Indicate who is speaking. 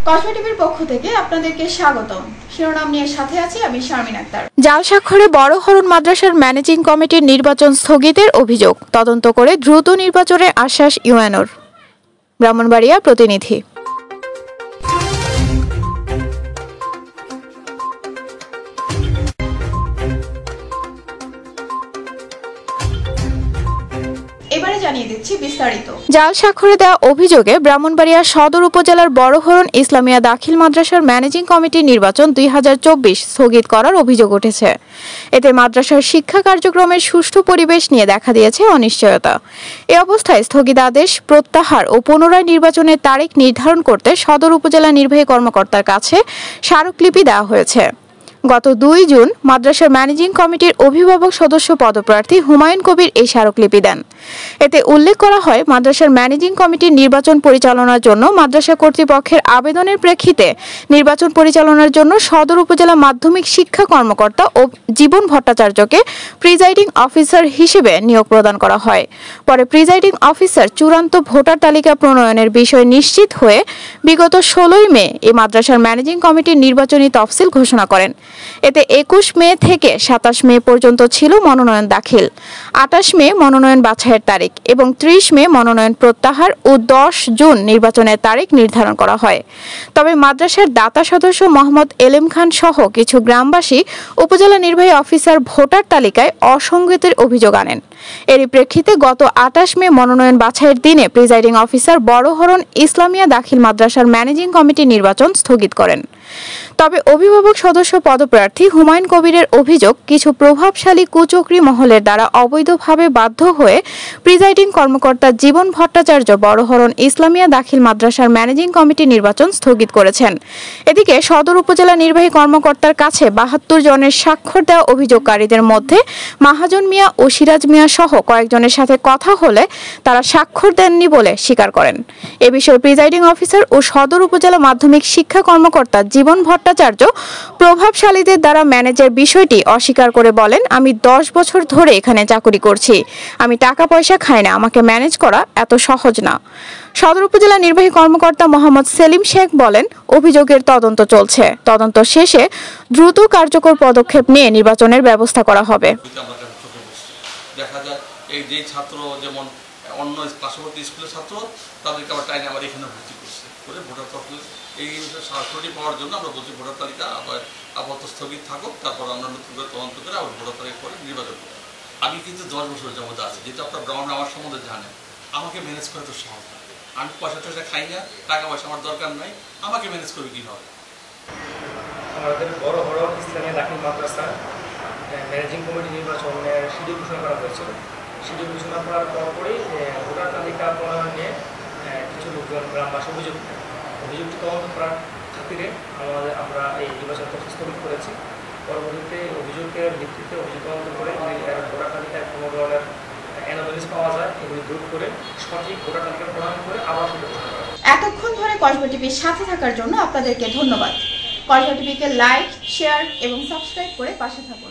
Speaker 1: কসবা টিভির পক্ষ থেকে আপনাদেরকে স্বাগতম। শিরোনাম নিয়ে সাথে আছি আমি শারমিন আক্তার।
Speaker 2: জাল স্বাক্ষরে বড় হরণ মাদ্রাসার ম্যানেজিং কমিটির নির্বাচন স্থগিতের অভিযোগ, তদন্ত করে দ্রুত নির্বাচনের আশ্বাস ইউএনওর। ব্রাহ্মণবাড়িয়া প্রতিনিধি।
Speaker 1: এবারে জানিয়ে দিচ্ছি বিস্তারিত।
Speaker 2: জাল স্বাক্ষরে দেওয়া অভিযোগে ব্রাহ্মণবাড়িয়া সদর উপজেলার বড়হরণ ইসলামিয়া দাখিল মাদ্রাসার ম্যানেজিং কমিটির নির্বাচন 2024 স্থগিত করার অভিযোগ উঠেছে। এতে মাদ্রাসার শিক্ষা কার্যক্রমের সুষ্ঠু পরিবেশ নিয়ে দেখা দিয়েছে অনিশ্চয়তা। এ অবস্থায় স্থগিতাদেশ প্রত্যাহার ও পুনরায় নির্বাচনের তারিখ নির্ধারণ করতে সদর উপজেলা নির্বাহী কর্মকর্তার কাছে স্মারকলিপি দেওয়া হয়েছে। গত 2 জুন মাদ্রাসার ম্যানেজিং কমিটির অভিভাবক সদস্য পদপ্রার্থী হুমায়ুন কবির এই স্মারকলিপি দেন। এতে উল্লেখ করা হয়, মাদ্রাসার ম্যানেজিং কমিটির নির্বাচন পরিচালনার জন্য মাদ্রাসা কর্তৃপক্ষের আবেদনের প্রেক্ষিতে নির্বাচন পরিচালনার জন্য সদর উপজেলা মাধ্যমিক শিক্ষা কর্মকর্তা ও জীবন ভট্টাচার্যকে প্রিজাইডিং অফিসার হিসেবে নিয়োগ প্রদান করা হয়। পরে প্রিজাইডিং অফিসার চূড়ান্ত ভোটার তালিকা প্রণয়নের বিষয় নিশ্চিত হয়ে বিগত 16 মে এই মাদ্রাসার ম্যানেজিং কমিটির নির্বাচনী তফসিল ঘোষণা করেন। এতে 21 মে থেকে 27 মে পর্যন্ত ছিল মনোনয়ন দাখিল, 28 মে মনোনয়ন বাছাইয়ের তারিখ এবং 30 মে মনোনয়ন প্রত্যাহার ও 10 জুন নির্বাচনের তারিখ নির্ধারণ করা হয়। তবে মাদ্রাসার দাতা সদস্য মোহাম্মদ এলেম খান সহ কিছু গ্রামবাসী উপজেলা নির্বাহী অফিসার ভোটার তালিকায় অসংগতির অভিযোগ আনেন। এরই প্রেক্ষিতে গত 28 মে মনোনয়ন বাছাইয়ের দিনে প্রিজাইডিং অফিসার বড়হরণ ইসলামিয়া দাখিল মাদ্রাসার ম্যানেজিং কমিটির নির্বাচন স্থগিত করেন। তবে অভিভাবক সদস্য পদপ্রার্থী হুমায়ুন কবিরের অভিযোগ, কিছু প্রভাবশালী কুচক্রী মহলের দ্বারা অবৈধভাবে বাধ্য হয়ে প্রিজাইডিং কর্মকর্তা জীবন ভট্টাচার্য বড়হরণ ইসলামিয়া দাখিল মাদ্রাসার ম্যানেজিং কমিটির নির্বাচন স্থগিত করেছেন। এদিকে সদর উপজেলা নির্বাহী কর্মকর্তার কাছে 72 জনের স্বাক্ষর দেওয়া অভিযোগকারীদের মধ্যে মাহাজন মিয়া ও সিরাজ মিয়া সহ কয়েকজনের সাথে কথা হলে তারা স্বাক্ষর দেননি বলে স্বীকার করেন। এ বিষয়ে প্রিজাইডিং অফিসার ও সদর উপজেলা মাধ্যমিক শিক্ষা কর্মকর্তা জীবন ভট্টাচার্য প্রভাবশালীদের দ্বারা ম্যানেজের বিষয়টি অস্বীকার করে বলেন, আমি 10 বছর ধরে এখানে চাকরি করছি, আমি টাকা পয়সা খাই না, আমাকে ম্যানেজ করা এত সহজ না। সদর উপজেলা নির্বাহী কর্মকর্তা মোহাম্মদ সেলিম শেখ বলেন, অভিযোগের তদন্ত চলছে, তদন্ত শেষে দ্রুত কার্যকর পদক্ষেপ নিয়ে নির্বাচনের ব্যবস্থা করা হবে।
Speaker 3: দেখা যায় এই যে ছাত্র যেমন অন্য পার্শ্ববর্তী স্কুলের ছাত্র তাদেরকে আবার টাইনে আমার এখানে ভর্তি করছে করে ভোটার তালিকা এই স্বাক্ষরটি পাওয়ার জন্য আমরা বলছি ভোটার তালিকা আবার আপাতত স্থগিত থাকুক, তারপর আমরা নতুন করে তদন্ত করে আবার ভোটার তালিকা করে নির্বাচন করি। আমি কিন্তু 10 বছর যাবত আছি, যেটা আপনার ব্রাহ্মণ আমার সম্বন্ধে জানেন। আমাকে ম্যানেজ করে তো সহজ না, আমি পয়সা টয়সা খাই না, টাকা পয়সা আমার দরকার নাই, আমাকে ম্যানেজ করবে কীভাবে?
Speaker 4: আমাদের বড়হরণ ইসলামিয়া দাখিল মাদ্রাসা ম্যানেজিং কমিটি নির্বাচনের শিডিউল ঘোষণা করা হয়েছিল। শিডিউল ঘোষণা করার পরপরই ভোটার তালিকা প্রণয়ন নিয়ে কিছু লোকজন গ্রামবাসী অভিযোগটি তদন্ত করার খাতিরে আমরা এই নির্বাচন স্থগিত করেছি। পরবর্তীতে অভিযোগের ভিত্তিতে অভিযোগ তদন্ত করে ভোটার তালিকায় কোনো ধরনের অ্যানোমালিস পাওয়া যায় এগুলি দূর করে সঠিক ভোটার তালিকা প্রণয়ন করে আবার শুরু করা হয়।
Speaker 1: এতক্ষণ ধরে কসবা টিভির সাথে থাকার জন্য আপনাদেরকে ধন্যবাদ। কসবা টিভিকে লাইক, শেয়ার এবং সাবস্ক্রাইব করে পাশে থাকুন।